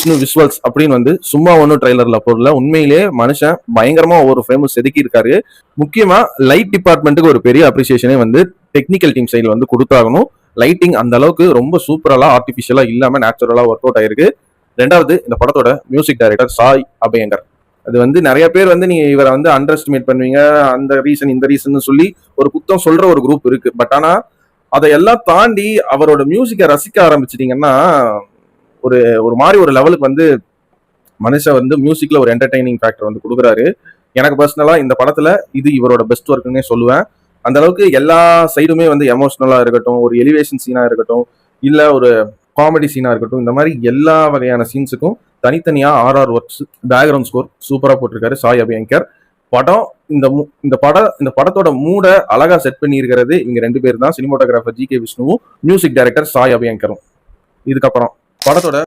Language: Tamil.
விஷ்ணு விஷுவல்ஸ் அப்படின்னு வந்து சும்மா ஒன்றும் ட்ரைலர்ல போடல. உண்மையிலேயே மனுஷன் பயங்கரமா ஒவ்வொரு ஃப்ரேமும் செதுக்கி இருக்காரு. முக்கியமா லைட் டிபார்ட்மெண்ட்டுக்கு ஒரு பெரிய அப்ரிசியேஷனே வந்து டெக்னிக்கல் டீம் சைடில் வந்து கொடுத்தாகணும். லைட்டிங் அந்த அளவுக்கு ரொம்ப சூப்பரலா ஆர்டிபிஷியலா இல்லாம நேச்சுரலா ஒர்க் அவுட் ஆயிருக்கு. ரெண்டாவது, இந்த படத்தோட மியூசிக் டைரக்டர் சாய் அபயங்கர். அது வந்து நிறைய பேர் வந்து நீங்க இவரை வந்து அண்டர் எஸ்டிமேட் பண்ணுவீங்க, அந்த ரீசன் இந்த ரீசன் சொல்லி ஒரு குத்தம் சொல்ற ஒரு குரூப் இருக்கு. பட் ஆனா அதையெல்லாம் தாண்டி அவரோட மியூசிக்கை ரசிக்க ஆரம்பிச்சிட்டீங்கன்னா ஒரு ஒரு மாதிரி ஒரு லெவலுக்கு வந்து மனுஷன் வந்து மியூசிக்ல ஒரு என்டர்டைனிங் ஃபேக்டர் வந்து கொடுக்குறாரு. எனக்கு பர்சனலா இந்த படத்துல இது இவரோட பெஸ்ட் ஒர்க்குன்னே சொல்லுவேன். அந்த அளவுக்கு எல்லா சைடுமே வந்து எமோஷனலா இருக்கட்டும், ஒரு எலிவேஷன் சீனா இருக்கட்டும், இல்ல ஒரு காமெடி சீனா இருக்கட்டும், இந்த மாதிரி எல்லா வகையான சீன்ஸுக்கும் தனித்தனியா ஆர்ஆர் ஒர்க்ஸ், பேக்ரவுண்ட் ஸ்கோர் சூப்பரா போட்டிருக்காரு சாய் அபியங்கர். படம் இந்த படத்தோட மூட அழகா செட் பண்ணி இருக்கிறது இவங்க 2 பேர் தான், சினிமோட்டோகிராஃபர் ஜி கே விஷ்ணுவும் மியூசிக் டைரக்டர் சாய் அபியங்கரும். இதுக்கப்புறம் படத்தோட